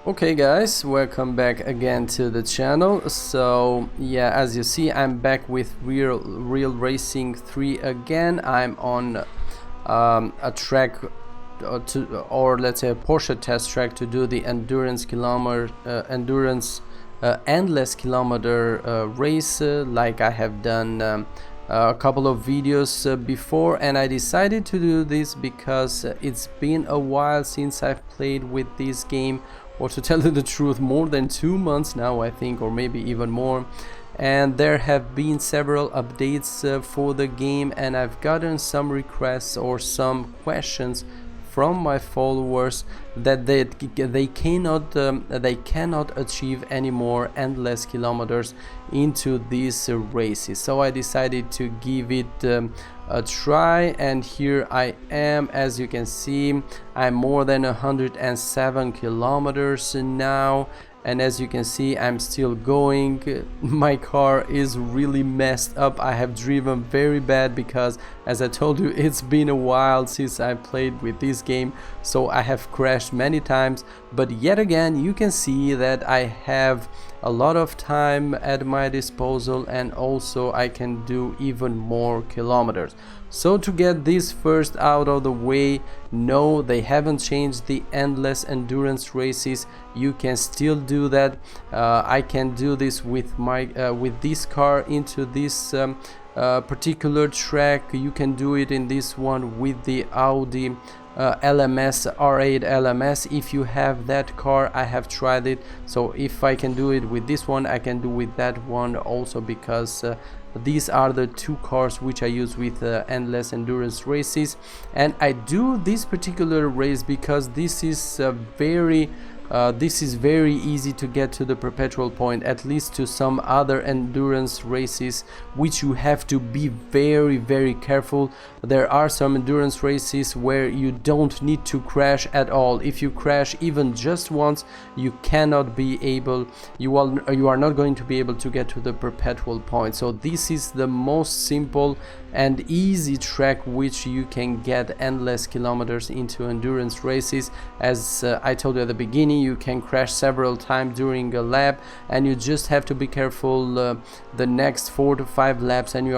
Okay guys, welcome back again to the channel. So yeah, as you see, I'm back with Real Racing 3 again. I'm on a track or let's say a Porsche test track to do the endurance endless kilometer race, like I have done a couple of videos before, and I decided to do this because it's been a while since I've played with this game, or to tell you the truth, more than 2 months now I think, or maybe even more. And there have been several updates for the game, and I've gotten some requests or some questions from my followers that they cannot achieve any more endless kilometers into these races. So I decided to give it a try, and here I am. As you can see, I'm more than 107 kilometers now, and as you can see, I'm still going. My car is really messed up. I have driven very bad because, as I told you, it's been a while since I played with this game, so I have crashed many times. But yet again, you can see that I have a lot of time at my disposal, and also I can do even more kilometers. So to get this first out of the way, no, they haven't changed the endless endurance races. You can still do that. I can do this with my with this car into this particular track. You can do it in this one with the Audi LMS, R8 LMS. If you have that car, I have tried it, so if I can do it with this one, I can do with that one also, because these are the two cars which I use with endless endurance races. And I do this particular race because this is very easy to get to the perpetual point, at least to some other endurance races which you have to be very careful. There are some endurance races where you don't need to crash at all. If you crash even just once, you cannot be able, you are not going to be able to get to the perpetual point. So this is the most simple and easy track which you can get endless kilometers into endurance races. As I told you at the beginning, you can crash several times during a lap, and you just have to be careful the next 4 to 5 laps, and you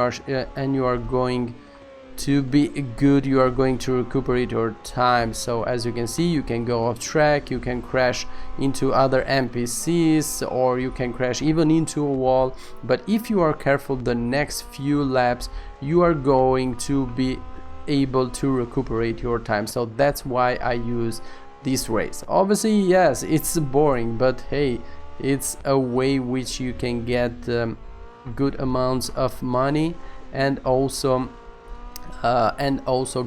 are going to be good. You are going to recuperate your time. So as you can see, you can go off track, you can crash into other NPCs, or you can crash even into a wall. But if you are careful, the next few laps you are going to be able to recuperate your time. So that's why I use this race. Obviously, yes, it's boring, but hey, it's a way which you can get good amounts of money, and also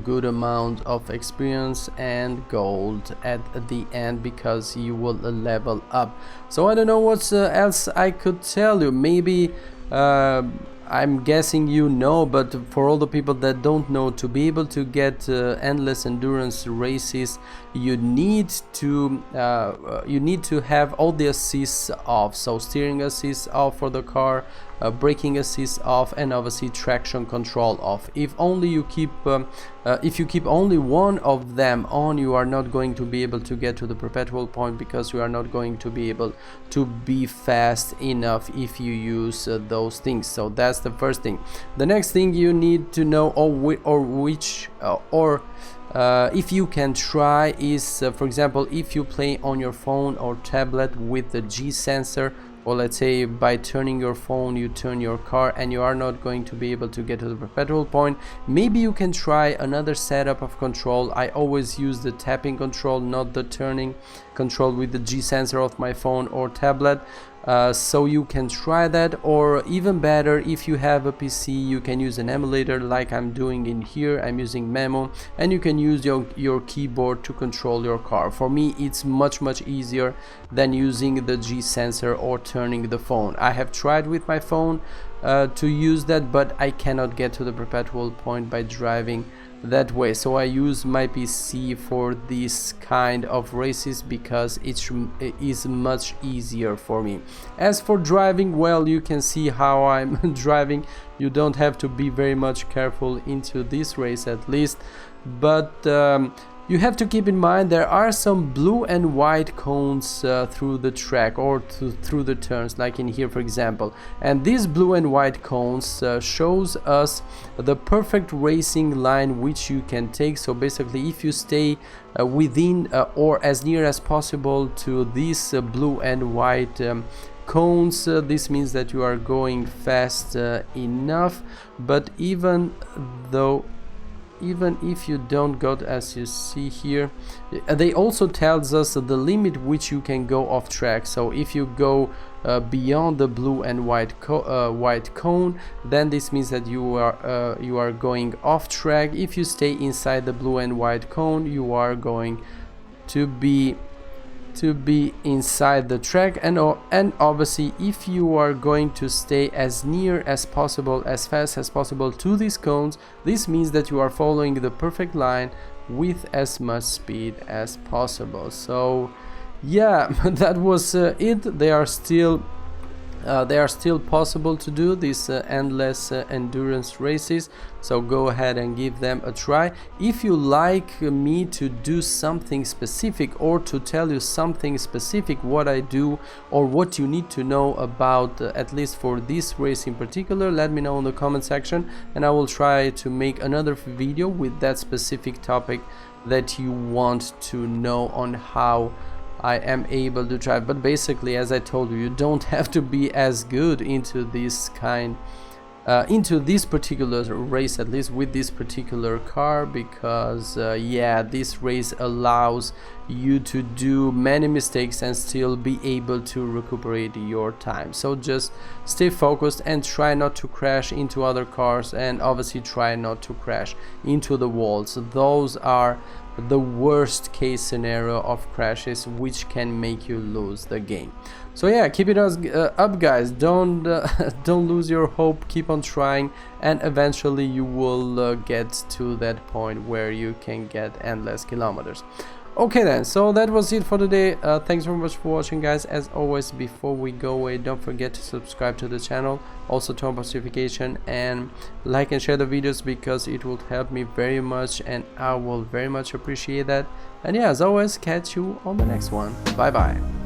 good amount of experience and gold at the end, because you will level up. So I don't know what else I could tell you. Maybe I'm guessing you know, but for all the people that don't know, to be able to get endless endurance races, you need to have all the assists off. So steering assist off for the car, braking assist off, and obviously traction control off. If you keep only one of them on, you are not going to be able to get to the perpetual point, because you are not going to be able to be fast enough if you use those things. So that's the first thing. The next thing you need to know, if you can try, is for example, if you play on your phone or tablet with the G sensor, or let's say by turning your phone you turn your car, and you are not going to be able to get to the perpetual point, maybe you can try another setup of control. I always use the tapping control, not the turning control, with the G sensor of my phone or tablet. So you can try that, or even better, if you have a PC, you can use an emulator like I'm doing in here. I'm using Memo, and you can use your keyboard to control your car. For me, it's much easier than using the G sensor or turning the phone. I have tried with my phone to use that, but I cannot get to the perpetual point by driving that way. So I use my PC for this kind of races because it is much easier for me. As for driving, well, you can see how I'm driving. You don't have to be very much careful into this race, at least. But You have to keep in mind there are some blue and white cones through the track or through the turns, like in here for example, and these blue and white cones shows us the perfect racing line which you can take. So basically if you stay within or as near as possible to these blue and white cones, this means that you are going fast enough. But even if you don't go, as you see here, they also tells us the limit which you can go off track. So if you go beyond the blue and white cone, then this means that you are going off track. If you stay inside the blue and white cone, you are going to be inside the track. And obviously if you are going to stay as near as possible, as fast as possible to these cones, this means that you are following the perfect line with as much speed as possible. So yeah, that was it. They are still possible to do these endless endurance races, so go ahead and give them a try. If you like me to do something specific or to tell you something specific what I do or what you need to know about at least for this race in particular, let me know in the comment section and I will try to make another video with that specific topic that you want to know on how I am able to drive. But basically, as I told you, you don't have to be as good into this particular race, at least with this particular car, because yeah, this race allows you to do many mistakes and still be able to recuperate your time. So just stay focused and try not to crash into other cars, and obviously try not to crash into the walls. Those are the worst case scenario of crashes which can make you lose the game. So yeah, keep it up guys, don't lose your hope, keep on trying, and eventually you will get to that point where you can get endless kilometers. Okay then, so that was it for today. Thanks very much for watching guys. As always, before we go away, don't forget to subscribe to the channel, also turn on post notification, and like and share the videos because it will help me very much and I will very much appreciate that. And yeah, as always, catch you on the next one. Bye bye.